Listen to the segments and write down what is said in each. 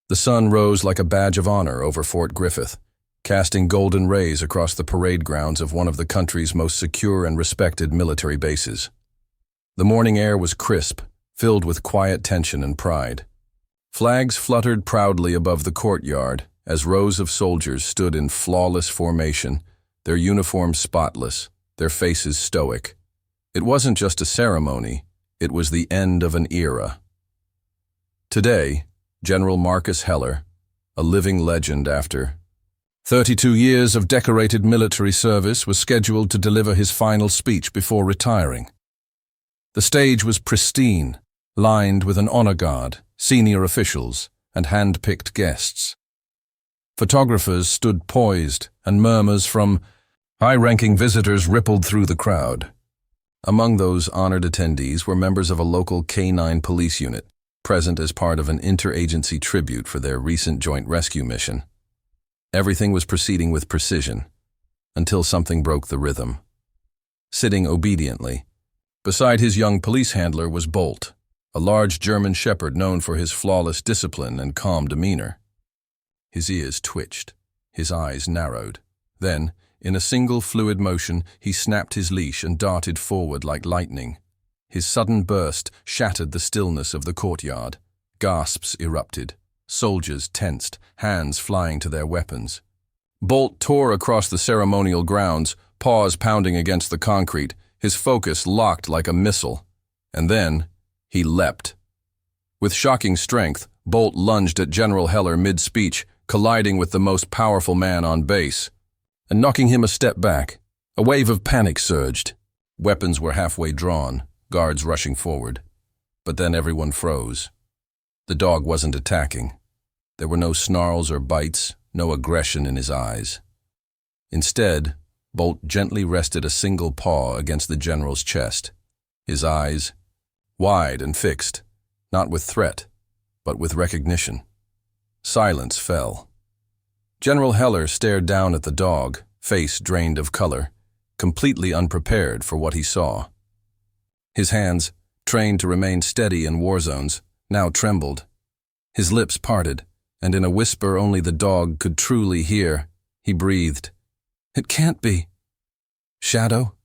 The sun rose like a badge of honor over Fort Griffith, casting golden rays across the parade grounds of one of the country's most secure and respected military bases. The morning air was crisp, filled with quiet tension and pride. Flags fluttered proudly above the courtyard as rows of soldiers stood in flawless formation, their uniforms spotless, their faces stoic. It wasn't just a ceremony, it was the end of an era. Today, General Marcus Heller, a living legend after 32 years of decorated military service, was scheduled to deliver his final speech before retiring. The stage was pristine, lined with an honor guard, senior officials, and hand-picked guests. Photographers stood poised, and murmurs from high-ranking visitors rippled through the crowd. Among those honored attendees were members of a local K-9 police unit, present as part of an interagency tribute for their recent joint rescue mission. Everything was proceeding with precision, until something broke the rhythm. Sitting obediently, beside his young police handler was Bolt, a large German shepherd known for his flawless discipline and calm demeanor. His ears twitched, his eyes narrowed. Then, in a single fluid motion, he snapped his leash and darted forward like lightning. His sudden burst shattered the stillness of the courtyard. Gasps erupted. Soldiers tensed, hands flying to their weapons. Bolt tore across the ceremonial grounds, paws pounding against the concrete, his focus locked like a missile. And then, he leapt. With shocking strength, Bolt lunged at General Heller mid-speech, colliding with the most powerful man on base, and knocking him a step back. A wave of panic surged. Weapons were halfway drawn, guards rushing forward. But then everyone froze. The dog wasn't attacking. There were no snarls or bites, no aggression in his eyes. Instead, Bolt gently rested a single paw against the general's chest, his eyes wide and fixed, not with threat, but with recognition. Silence fell. General Heller stared down at the dog, face drained of color, completely unprepared for what he saw. His hands, trained to remain steady in war zones, now trembled. His lips parted, and in a whisper only the dog could truly hear, he breathed, "It can't be. Shadow?"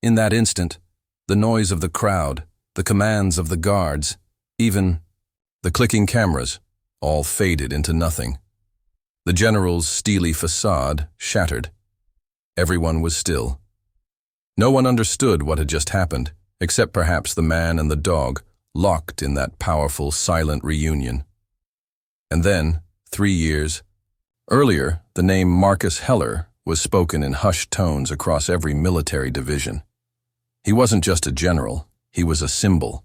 In that instant, the noise of the crowd, the commands of the guards, even the clicking cameras, all faded into nothing. The general's steely facade shattered. Everyone was still. No one understood what had just happened, except perhaps the man and the dog, locked in that powerful, silent reunion. And then, 3 years earlier, the name Marcus Heller was spoken in hushed tones across every military division. He wasn't just a general, he was a symbol.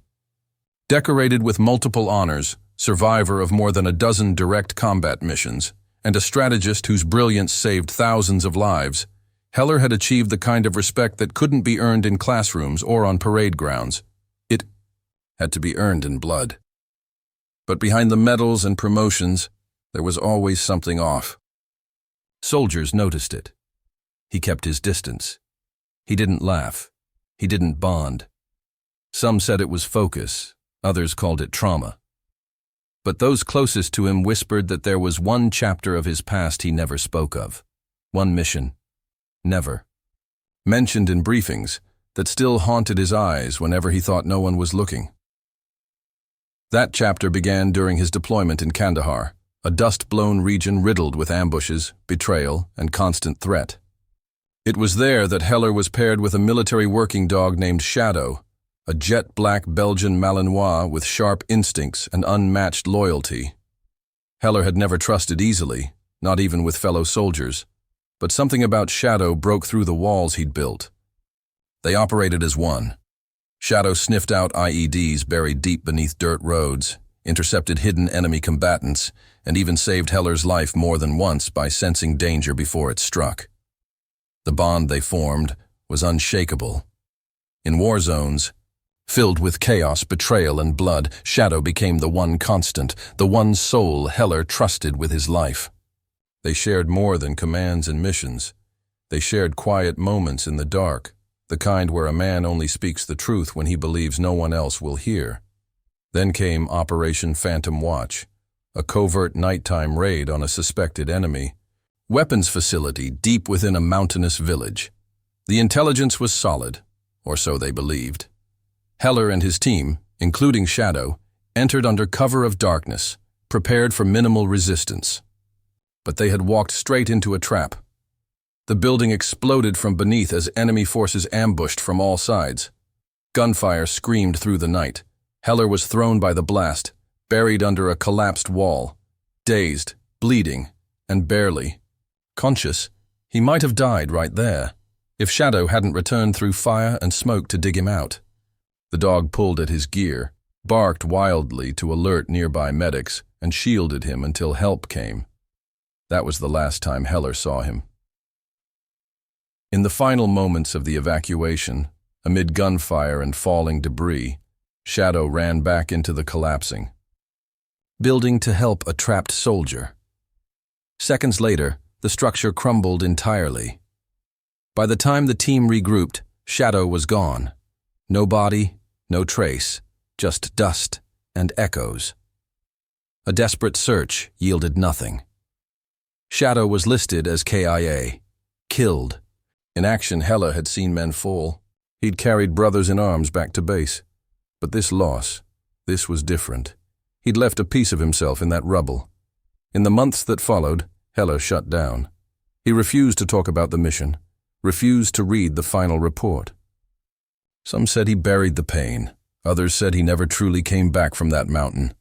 Decorated with multiple honors, survivor of more than a dozen direct combat missions, and a strategist whose brilliance saved thousands of lives, Heller had achieved the kind of respect that couldn't be earned in classrooms or on parade grounds. It had to be earned in blood. But behind the medals and promotions, there was always something off. Soldiers noticed it. He kept his distance. He didn't laugh. He didn't bond. Some said it was focus, others called it trauma. But those closest to him whispered that there was one chapter of his past he never spoke of. One mission. Never. Mentioned in briefings, that still haunted his eyes whenever he thought no one was looking. That chapter began during his deployment in Kandahar, a dust-blown region riddled with ambushes, betrayal, and constant threat. It was there that Heller was paired with a military working dog named Shadow, a jet-black Belgian Malinois with sharp instincts and unmatched loyalty. Heller had never trusted easily, not even with fellow soldiers, but something about Shadow broke through the walls he'd built. They operated as one. Shadow sniffed out IEDs buried deep beneath dirt roads, intercepted hidden enemy combatants, and even saved Heller's life more than once by sensing danger before it struck. The bond they formed was unshakable. In war zones, filled with chaos, betrayal, and blood, Shadow became the one constant, the one soul Heller trusted with his life. They shared more than commands and missions. They shared quiet moments in the dark, the kind where a man only speaks the truth when he believes no one else will hear. Then came Operation Phantom Watch, a covert nighttime raid on a suspected enemy weapons facility deep within a mountainous village. The intelligence was solid, or so they believed. Heller and his team, including Shadow, entered under cover of darkness, prepared for minimal resistance. But they had walked straight into a trap. The building exploded from beneath as enemy forces ambushed from all sides. Gunfire screamed through the night. Heller was thrown by the blast, buried under a collapsed wall. Dazed, bleeding, and barely conscious, he might have died right there, if Shadow hadn't returned through fire and smoke to dig him out. The dog pulled at his gear, barked wildly to alert nearby medics, and shielded him until help came. That was the last time Heller saw him. In the final moments of the evacuation, amid gunfire and falling debris, Shadow ran back into the collapsing building to help a trapped soldier. Seconds later, the structure crumbled entirely. By the time the team regrouped, Shadow was gone. No body, no trace, just dust and echoes. A desperate search yielded nothing. Shadow was listed as KIA, killed. In action, Heller had seen men fall. He'd carried brothers in arms back to base. But this loss, this was different. He'd left a piece of himself in that rubble. In the months that followed, Heller shut down. He refused to talk about the mission, refused to read the final report. Some said he buried the pain. Others said he never truly came back from that mountain.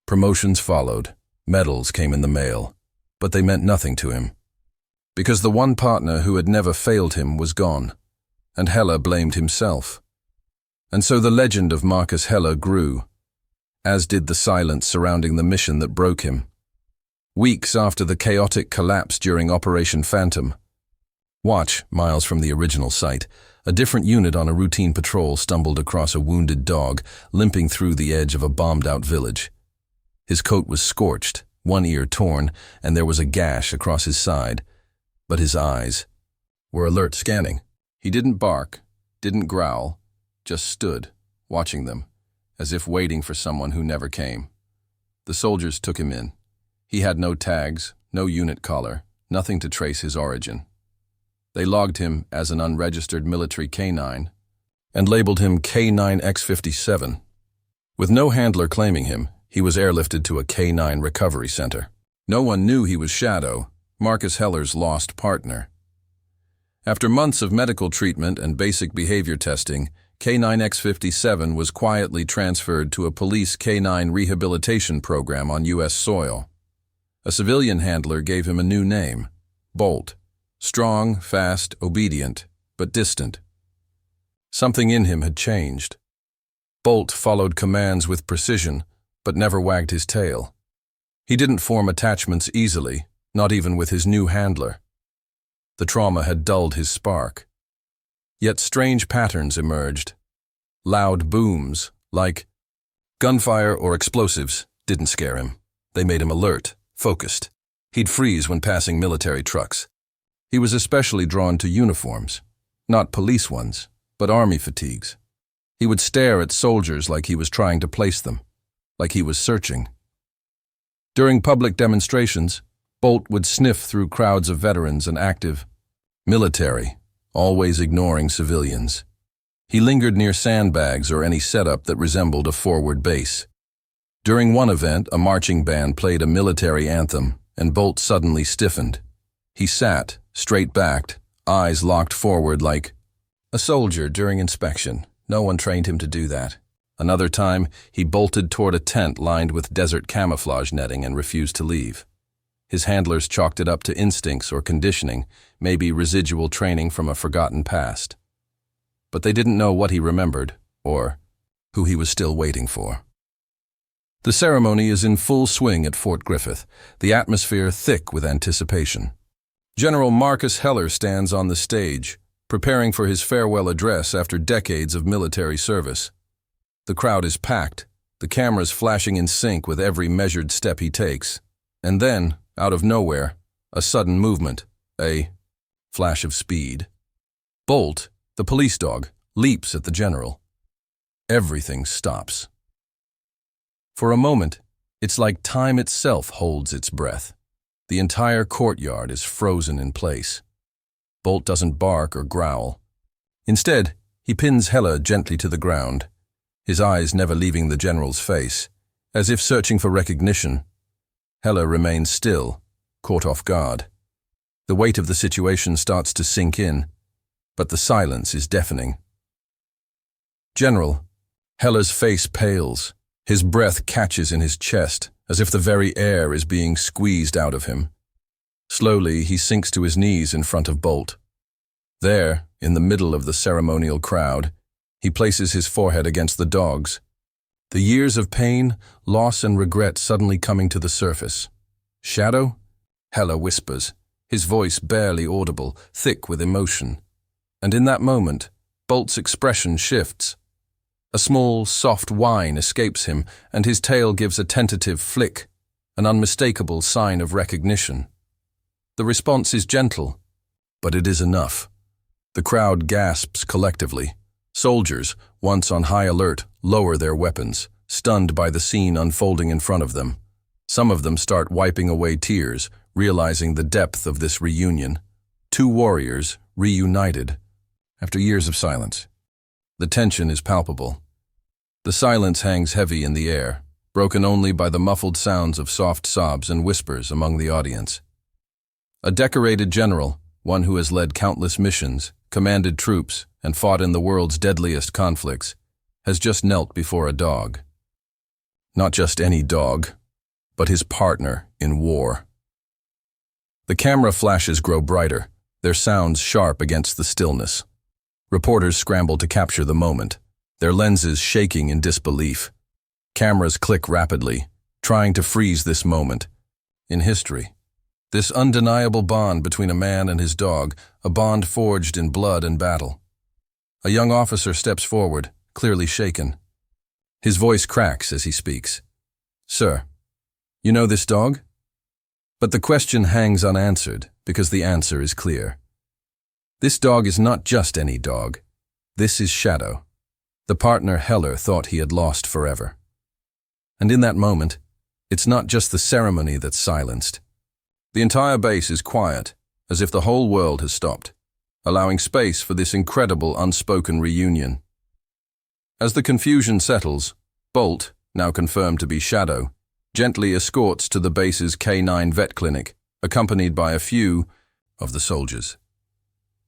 Promotions followed. Medals came in the mail. But they meant nothing to him. Because the one partner who had never failed him was gone, and Heller blamed himself. And so the legend of Marcus Heller grew, as did the silence surrounding the mission that broke him. Weeks after the chaotic collapse during Operation Phantom, watch, miles from the original site, a different unit on a routine patrol stumbled across a wounded dog, limping through the edge of a bombed-out village. His coat was scorched, one ear torn, and there was a gash across his side. But his eyes were alert, scanning. He didn't bark, didn't growl, just stood, watching them, as if waiting for someone who never came. The soldiers took him in. He had no tags, no unit collar, nothing to trace his origin. They logged him as an unregistered military canine and labeled him K9X57. With no handler claiming him, he was airlifted to a K9 recovery center. No one knew he was Shadow, Marcus Heller's lost partner. After months of medical treatment and basic behavior testing, K9X57 was quietly transferred to a police K9 rehabilitation program on U.S. soil. A civilian handler gave him a new name, Bolt. Strong, fast, obedient, but distant. Something in him had changed. Bolt followed commands with precision, but never wagged his tail. He didn't form attachments easily, not even with his new handler. The trauma had dulled his spark. Yet strange patterns emerged. Loud booms, like gunfire or explosives, didn't scare him. They made him alert, focused. He'd freeze when passing military trucks. He was especially drawn to uniforms, not police ones, but army fatigues. He would stare at soldiers like he was trying to place them, like he was searching. During public demonstrations, Bolt would sniff through crowds of veterans and active military, always ignoring civilians. He lingered near sandbags or any setup that resembled a forward base. During one event, a marching band played a military anthem, and Bolt suddenly stiffened. He sat, straight-backed, eyes locked forward like a soldier during inspection. No one trained him to do that. Another time, he bolted toward a tent lined with desert camouflage netting and refused to leave. His handlers chalked it up to instincts or conditioning, maybe residual training from a forgotten past. But they didn't know what he remembered, or who he was still waiting for. The ceremony is in full swing at Fort Griffith, the atmosphere thick with anticipation. General Marcus Heller stands on the stage, preparing for his farewell address after decades of military service. The crowd is packed, the cameras flashing in sync with every measured step he takes. And then, out of nowhere, a sudden movement, a flash of speed. Bolt, the police dog, leaps at the general. Everything stops. For a moment, It's like time itself holds its breath. The entire courtyard is frozen in place. Bolt doesn't bark or growl. Instead, he pins Hella gently to the ground, his eyes never leaving the general's face, as if searching for recognition. Hella remains still, caught off guard. The weight of the situation starts to sink in, but the silence is deafening. "General." Hella's face pales. His breath catches in his chest, as if the very air is being squeezed out of him. Slowly, he sinks to his knees in front of Bolt. There, in the middle of the ceremonial crowd, he places his forehead against the dog's. The years of pain, loss, and regret suddenly coming to the surface. "Shadow?" Hella whispers, his voice barely audible, thick with emotion. And in that moment, Bolt's expression shifts. A small, soft whine escapes him, and his tail gives a tentative flick, an unmistakable sign of recognition. The response is gentle, but it is enough. The crowd gasps collectively. Soldiers, once on high alert, lower their weapons, stunned by the scene unfolding in front of them. Some of them start wiping away tears, realizing the depth of this reunion. Two warriors, reunited, after years of silence. The tension is palpable. The silence hangs heavy in the air, broken only by the muffled sounds of soft sobs and whispers among the audience. A decorated general, one who has led countless missions, commanded troops, and fought in the world's deadliest conflicts, has just knelt before a dog. Not just any dog, but his partner in war. The camera flashes grow brighter, their sounds sharp against the stillness. Reporters scramble to capture the moment, their lenses shaking in disbelief. Cameras click rapidly, trying to freeze this moment. In history, this undeniable bond between a man and his dog, a bond forged in blood and battle. A young officer steps forward, clearly shaken. His voice cracks as he speaks. "Sir, you know this dog?" But the question hangs unanswered because the answer is clear. This dog is not just any dog. This is Shadow, the partner Heller thought he had lost forever. And in that moment, it's not just the ceremony that's silenced. The entire base is quiet, as if the whole world has stopped, allowing space for this incredible unspoken reunion. As the confusion settles, Bolt, now confirmed to be Shadow, gently escorts to the base's K9 vet clinic, accompanied by a few of the soldiers.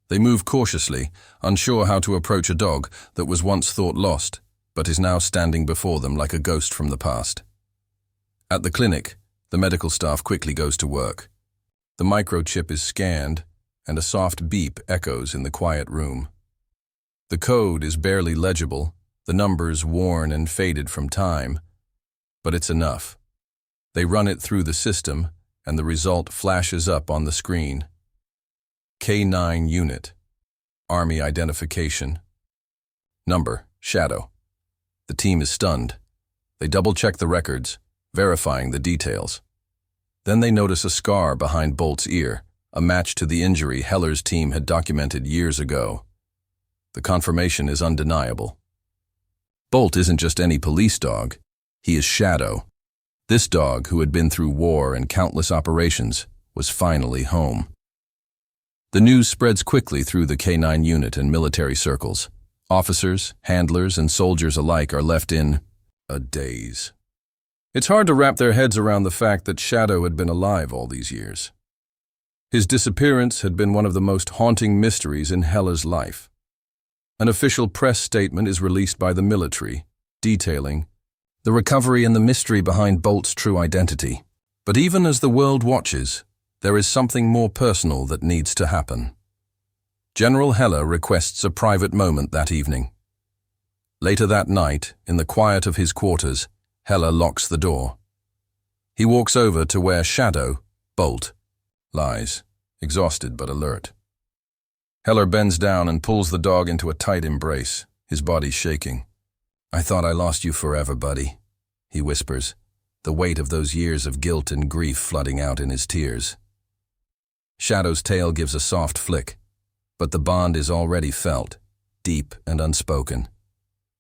They move cautiously, unsure how to approach a dog that was once thought lost, but is now standing before them like a ghost from the past. At the clinic, the medical staff quickly goes to work. The microchip is scanned, and a soft beep echoes in the quiet room. The code is barely legible, the numbers worn and faded from time, but it's enough. They run it through the system, and the result flashes up on the screen. K9 unit, Army identification. Number, Shadow. The team is stunned. They double-check the records, verifying the details. Then they notice a scar behind Bolt's ear, a match to the injury Heller's team had documented years ago. The confirmation is undeniable. Bolt isn't just any police dog. He is Shadow. This dog, who had been through war and countless operations, was finally home. The news spreads quickly through the K9 unit and military circles. Officers, handlers, and soldiers alike are left in a daze. It's hard to wrap their heads around the fact that Shadow had been alive all these years. His disappearance had been one of the most haunting mysteries in Hella's life. An official press statement is released by the military, detailing the recovery and the mystery behind Bolt's true identity. But even as the world watches, there is something more personal that needs to happen. General Heller requests a private moment that evening. Later that night, in the quiet of his quarters, Heller locks the door. He walks over to where Shadow, Bolt, lies, exhausted but alert. Heller bends down and pulls the dog into a tight embrace, his body shaking. "I thought I lost you forever, buddy," he whispers, the weight of those years of guilt and grief flooding out in his tears. Shadow's tail gives a soft flick, but the bond is already felt, deep and unspoken.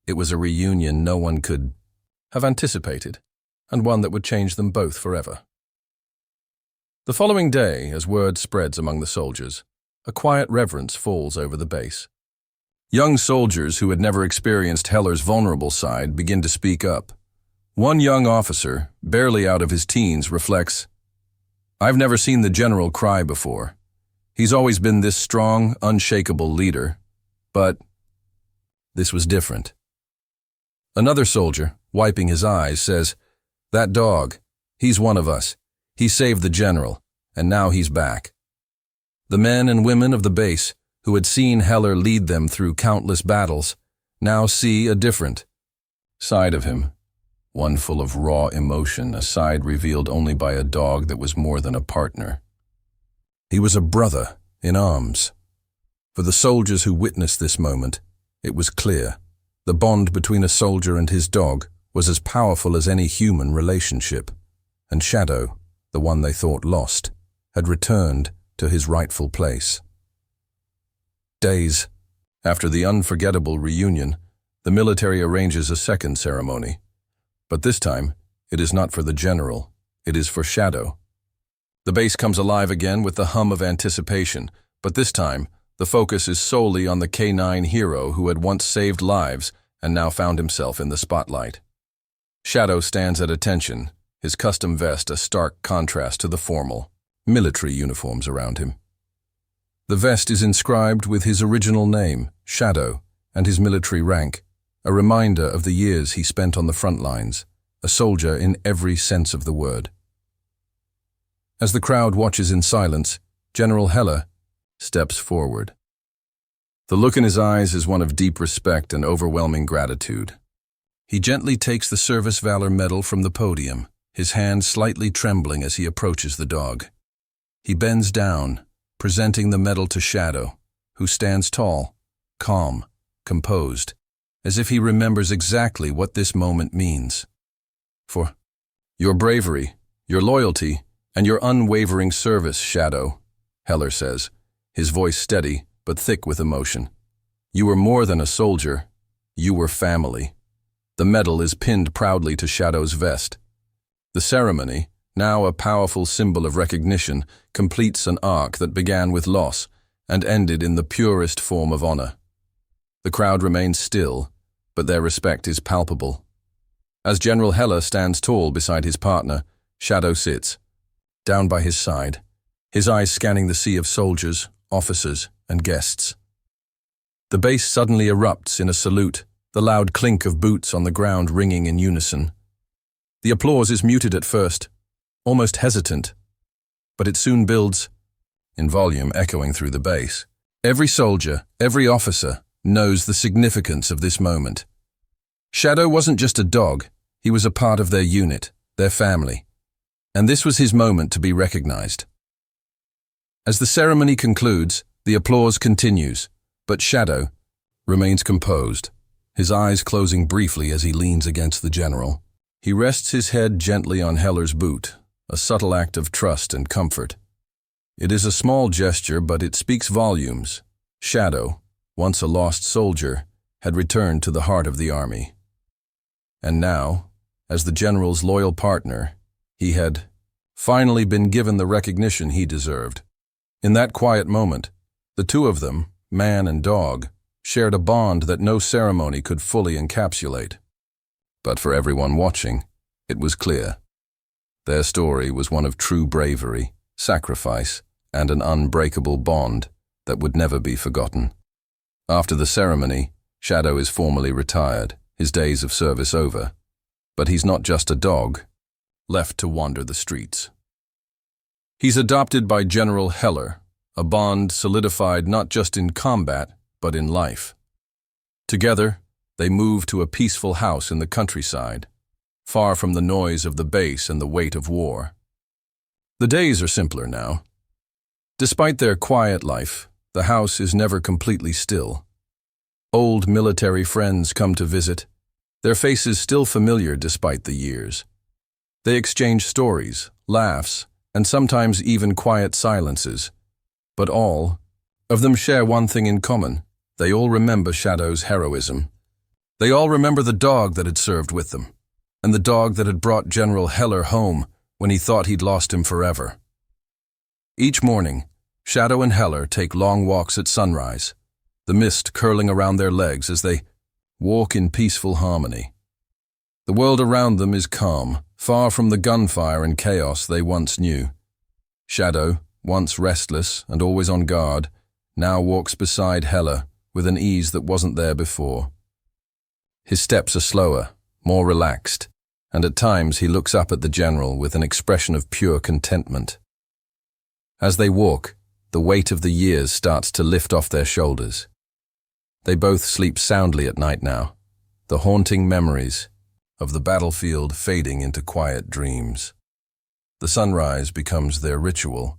It was a reunion no one could have anticipated. and one that would change them both forever. The following day, as word spreads among the soldiers, a quiet reverence falls over the base. Young soldiers who had never experienced Heller's vulnerable side begin to speak up. One young officer, barely out of his teens, reflects, "I've never seen the general cry before. He's always been this strong, unshakable leader. But this was different." Another soldier, wiping his eyes, says, "That dog, he's one of us. He saved the general, and now he's back." The men and women of the base, who had seen Heller lead them through countless battles, now see a different side of him, one full of raw emotion, a side revealed only by a dog that was more than a partner. He was a brother in arms. For the soldiers who witnessed this moment, it was clear the bond between a soldier and his dog was as powerful as any human relationship, and Shadow, the one they thought lost, had returned to his rightful place. Days after the unforgettable reunion, the military arranges a second ceremony. But this time, it is not for the general, it is for Shadow. The base comes alive again with the hum of anticipation, but this time, the focus is solely on the K9 hero who had once saved lives and now found himself in the spotlight. Shadow stands at attention, his custom vest a stark contrast to the formal, military uniforms around him. The vest is inscribed with his original name, Shadow, and his military rank, a reminder of the years he spent on the front lines, a soldier in every sense of the word. As the crowd watches in silence, General Heller steps forward. The look in his eyes is one of deep respect and overwhelming gratitude. He gently takes the Service Valor Medal from the podium, his hand slightly trembling as he approaches the dog. He bends down, presenting the medal to Shadow, who stands tall, calm, composed, as if he remembers exactly what this moment means. "For your bravery, your loyalty, and your unwavering service, Shadow," Heller says, his voice steady but thick with emotion. "You were more than a soldier, you were family." The medal is pinned proudly to Shadow's vest. The ceremony, now a powerful symbol of recognition, completes an arc that began with loss and ended in the purest form of honor. The crowd remains still, but their respect is palpable. As General Heller stands tall beside his partner, Shadow sits, down by his side, his eyes scanning the sea of soldiers, officers, and guests. The base suddenly erupts in a salute, the loud clink of boots on the ground ringing in unison. The applause is muted at first, almost hesitant, but it soon builds, in volume echoing through the base. Every soldier, every officer, knows the significance of this moment. Shadow wasn't just a dog, he was a part of their unit, their family, and this was his moment to be recognized. As the ceremony concludes, the applause continues, but Shadow remains composed, his eyes closing briefly as he leans against the general. He rests his head gently on Heller's boot, a subtle act of trust and comfort. It is a small gesture, but it speaks volumes. Shadow, once a lost soldier, had returned to the heart of the army. And now, as the general's loyal partner, he had finally been given the recognition he deserved. In that quiet moment, the two of them, man and dog, shared a bond that no ceremony could fully encapsulate. But for everyone watching, it was clear. Their story was one of true bravery, sacrifice, and an unbreakable bond that would never be forgotten. After the ceremony, Shadow is formally retired, his days of service over. But he's not just a dog, left to wander the streets. He's adopted by General Heller, a bond solidified not just in combat, but in life. Together, they move to a peaceful house in the countryside, far from the noise of the base and the weight of war. The days are simpler now. Despite their quiet life, the house is never completely still. Old military friends come to visit, their faces still familiar despite the years. They exchange stories, laughs, and sometimes even quiet silences. But all of them share one thing in common. They all remember Shadow's heroism. They all remember the dog that had served with them. and the dog that had brought General Heller home when he thought he'd lost him forever. Each morning, Shadow and Heller take long walks at sunrise, the mist curling around their legs as they walk in peaceful harmony. The world around them is calm, far from the gunfire and chaos they once knew. Shadow, once restless and always on guard, now walks beside Heller with an ease that wasn't there before. His steps are slower, more relaxed, and at times he looks up at the general with an expression of pure contentment. As they walk, the weight of the years starts to lift off their shoulders. They both sleep soundly at night now, the haunting memories of the battlefield fading into quiet dreams. The sunrise becomes their ritual,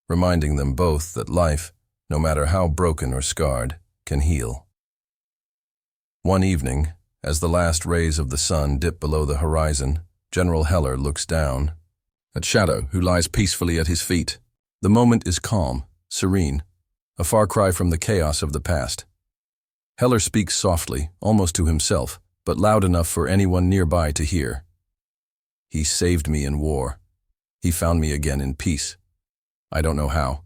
reminding them both that life, no matter how broken or scarred, can heal. One evening, as the last rays of the sun dip below the horizon, General Heller looks down at Shadow, who lies peacefully at his feet. The moment is calm, serene, a far cry from the chaos of the past. Heller speaks softly, almost to himself, but loud enough for anyone nearby to hear. He saved me in war. He found me again in peace. I don't know how,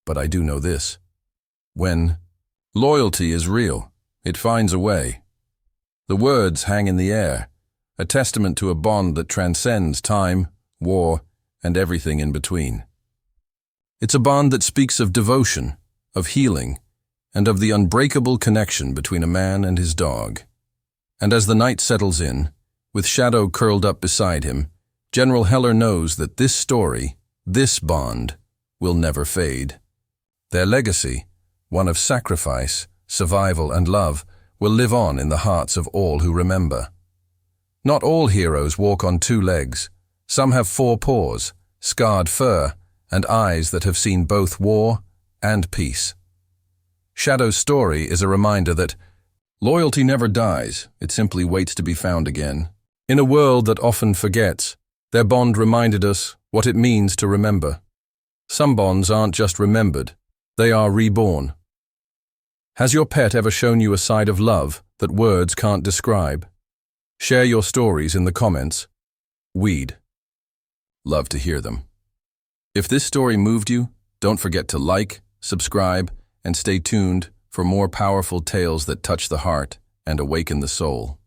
but I do know this. When loyalty is real, it finds a way. The words hang in the air, a testament to a bond that transcends time, war, and everything in between. It's a bond that speaks of devotion, of healing, and of the unbreakable connection between a man and his dog. And as the night settles in, with Shadow curled up beside him, General Heller knows that this story, this bond, will never fade. Their legacy, one of sacrifice, survival, and love, will live on in the hearts of all who remember. Not all heroes walk on two legs. Some have four paws, scarred fur, and eyes that have seen both war and peace. Shadow's story is a reminder that loyalty never dies, it simply waits to be found again. In a world that often forgets, their bond reminded us what it means to remember. Some bonds aren't just remembered, they are reborn. Has your pet ever shown you a side of love that words can't describe? Share your stories in the comments. We'd love to hear them. If this story moved you, don't forget to like, subscribe, and stay tuned for more powerful tales that touch the heart and awaken the soul.